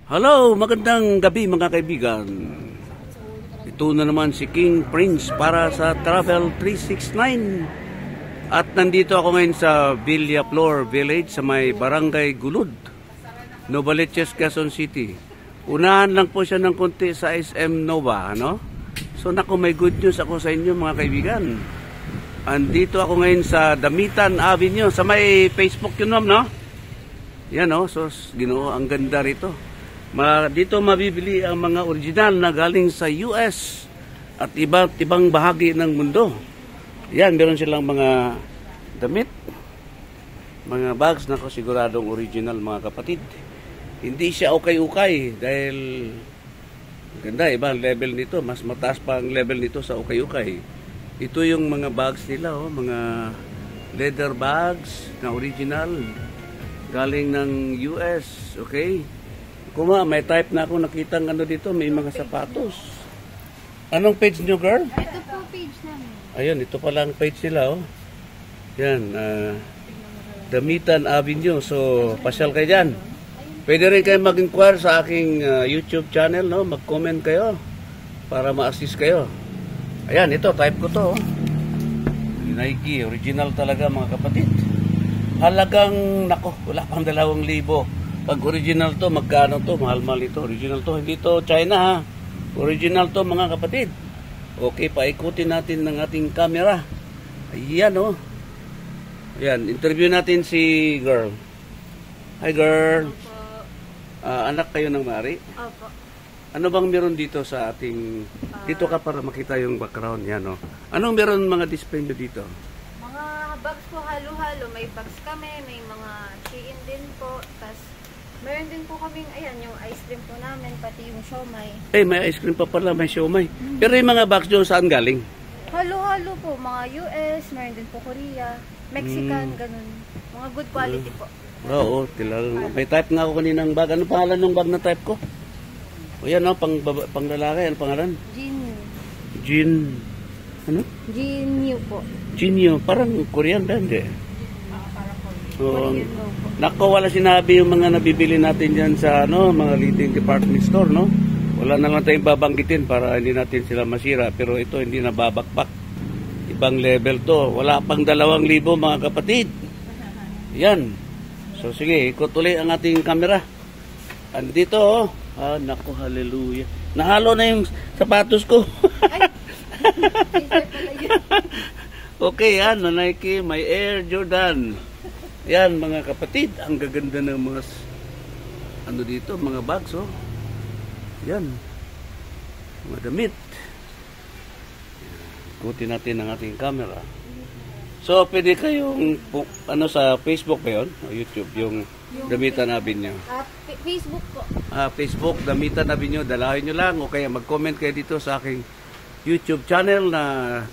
Hello, magandang gabi mga kaibigan. Ito na naman si King Prince para sa Travel 369. At nandito ako ngayon sa Villaflor Village sa may Barangay Gulod, Novaliches, Quezon City. Unahan lang po siya ng konti sa SM Nova, ano? So naku, may good news ako sa inyo mga kaibigan. Andito ako ngayon sa Damitan Avenue sa may Facebook yun, no? Yan, no? So, Ginoo, ang ganda rito. Dito mabibili ang mga original na galing sa US at iba't ibang bahagi ng mundo. Yan, meron silang mga damit, mga bags na siguradong original mga kapatid. Hindi siya ukay-ukay dahil ganda, ibang level nito. Mas mataas pa ang level nito sa ukay-ukay. Ito yung mga bags nila, oh, mga leather bags na original galing ng US, okay? May type na ako nakitang ano dito, may mga sapatos. Anong page nyo, girl? Ito po page namin. Ayun, ito pala ang page nila, oh. Yan, Damitan Avenue. So, pasyal kayo dyan. Pwede rin kayo mag-inquire sa aking YouTube channel, no? Mag-comment kayo para ma-assist kayo. Ayan, ito, type ko to, oh. Nike, original talaga mga kapatid. Halagang, nako, wala pang 2,000. Pag original to, magkano to? Mahal-mahal ito. Original to, hindi to China, ha? Original to mga kapatid. Okay, paikutin natin ng ating camera. Ayan, oh. Ayan, interview natin si girl. Hi, girl. Anak kayo ng Mari? Opo. Ano bang meron dito sa ating... Dito ka para makita yung background. Yan, oh. Anong meron mga display nyo dito? Mga bags po halo-halo. May bags kami, may mga chiin din po. Tapos, meron din po kaming, ayan, yung ice cream po namin, pati yung siomay. May ice cream pa pala, may siomay. Pero yung mga bags nyo, saan galing? Halo-halo po, mga US, meron din po Korea, Mexican, ganun. Mga good quality po. Oo, tilal. May type nga ako kaninang bag. Ano pangalan ng bag na type ko? O yan, no, pang lalaki. Ano pangalan? Jin. Ano? Jinyu po. Jinyu. Parang Korean ba, hindi? Nako, wala sinabi yung mga nabibili natin dyan sa mga leading department store, no? Wala na lang tayong babanggitin para hindi natin sila masira. Pero ito hindi na babakbak. Ibang level to. Wala pang 2,000 mga kapatid. Yan. So sige, ikot ulit ang ating camera. Andito, oh. Nako, hallelujah. Nahalo na yung sapatos ko. Okay, yan. Nike, may Air Jordan. Yan mga kapatid, ang gaganda ng mga dito, mga bags, oh. Yan. Mga damit. Ikutin natin ang ating camera. So, pwede kayong sa Facebook ba yun? O YouTube, yung Damitan Avenue. Facebook po. Facebook, Damitan Avenue. Dalahin nyo lang o kaya mag-comment kayo dito sa aking YouTube channel na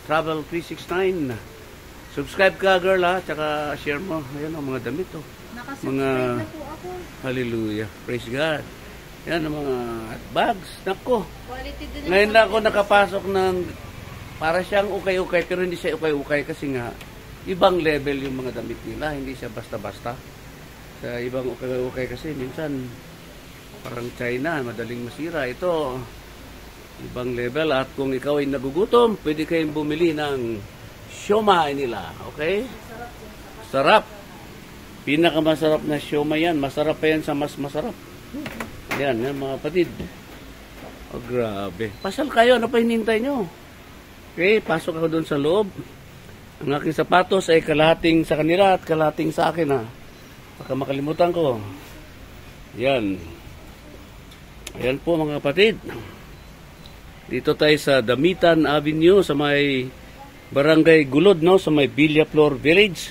Travel 369. Subscribe ka, girl, ha? Tsaka share mo. Ayan, ang mga damit, oh. Nakasubscribe na po ako. Hallelujah. Praise God. Yan, ang mga bags. Nako. Quality din. Ngayon lang ako nakapasok ng para siyang ukay-ukay, pero hindi siya ukay-ukay kasi nga ibang level yung mga damit nila. Hindi siya basta-basta. Sa ibang ukay-ukay kasi minsan parang China, madaling masira. Ito, ibang level. At kung ikaw ay nagugutom, pwede kayong bumili ng siomay nila, okay? Sarap. Pinakamasarap na siomay yan. Masarap pa yan sa mas masarap. Yan mga kapatid. Oh, grabe. Pasal kayo, ano pa hinintay nyo? Okay, pasok ako doon sa loob. Ang aking sapatos ay kalahating sa kanila at kalahating sa akin, ha. Baka makalimutan ko. Yan. Ayan po mga kapatid. Dito tayo sa Damitan Avenue sa may Barangay Gulod, no, sa may Villaflor Village.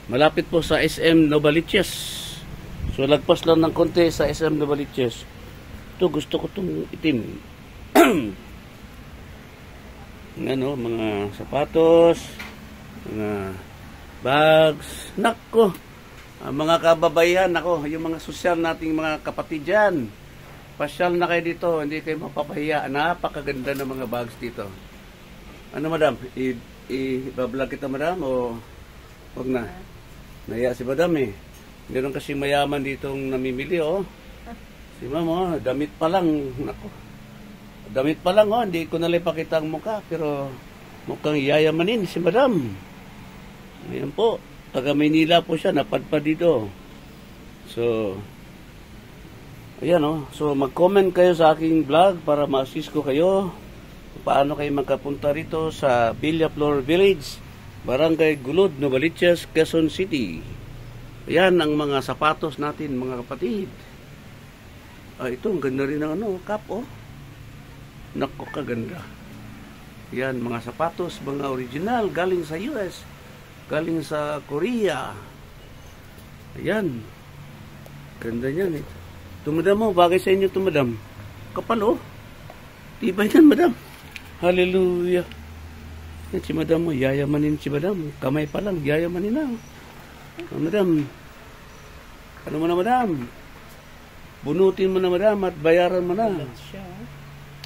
Malapit po sa SM Novaliches. So lagpas lang ng konti sa SM Novaliches. Ito, gusto ko itong itim. Ano, mga sapatos, mga bags. Nako, mga kababaihan, nako, yung mga sosyal nating mga kapatid dyan. Pasyal na kayo dito, hindi kayo mapapahiya. Napakaganda ng mga bags dito. Ano, madam? I-vlog kita, madam, o wag na? Naya si madam, eh. Meron kasi mayaman ditong namimili, oh. Si mama, damit pa lang. Nako. Damit pa lang, hindi ko nalipakita ang mukha, pero mukhang yayamanin si madam. Ayan po. Taga Maynila po siya, napadpad dito. So, ayan So, mag-comment kayo sa aking vlog para ma-assist ko kayo. Paano kayo magkapunta rito sa Villaflor Village, Barangay Gulod, Novaliches, Quezon City. Ayan ang mga sapatos natin, mga kapatid. Ito, ang ganda rin ng cap, Nako, kaganda. Yan, mga sapatos, mga original, galing sa US, galing sa Korea. Ayan. Ganda niyan, Ito, madam, bagay sa inyo ito, madam. Kapal, Tibay yan, madam. Hallelujah. Yan, si madam mo, yayamanin si madam. Kamay pa lang, yayamanin na. Madam, ano mo na, madam? Bunutin mo na, madam, at bayaran mo na.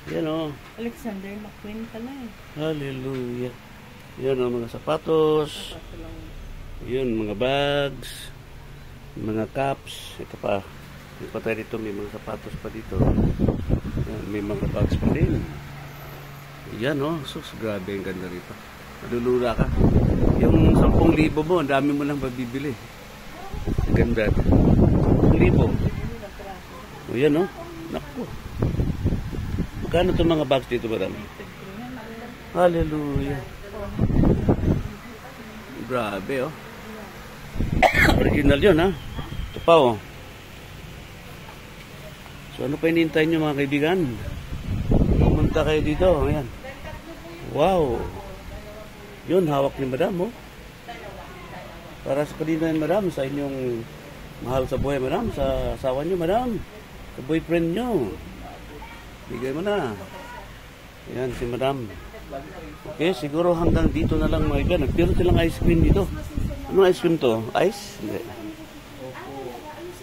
Yan, Alexander McQueen pala Hallelujah. Yan, mga sapatos. Yun, mga bags. Mga caps. Ito pa. May pa tayo dito, may mga sapatos pa dito. Yan, may mga bags pa din. Yan, sus, grabe ang ganda rito. Madulula ka. Yung 10,000 mo, ang dami mo lang mabibili. Ang ganda. 10,000. Yan, Naku. Magkano itong mga bags dito, madam? Hallelujah. Grabe, Original yun, Ito pa, So, ano pa hinihintay nyo, mga kaibigan? Pumunta kayo dito. Ayan. Wow. Yun, hawak ni madam, Para sa kanina, madam, sa inyong mahal sa buhay, madam, sa asawa nyo, madam, sa boyfriend nyo. Bigay mo na. Ayan, si madam. Okay, siguro hanggang dito na lang, mga kaibigan. Nagtiro silang ice cream dito. Anong ice cream to? Ice? Hindi.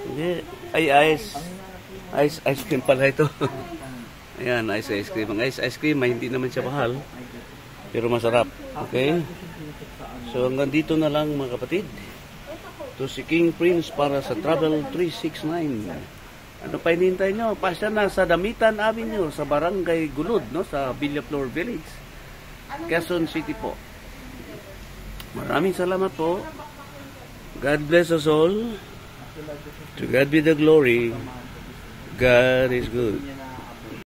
Hindi. Ay, ice. Ice cream pala ito. Ayan, ice cream. Ang ice cream, hindi naman siya mahal. Pero masarap. Okay? So, hanggang dito na lang, mga kapatid. Ito si King Prince para sa Travel 369. Ano pa hinihintay nyo? Pasya na sa Damitan Avenue, sa Barangay Gulod, sa Villaflor Village. Quezon City po. Maraming salamat po. God bless us all. To God be the glory. God is good.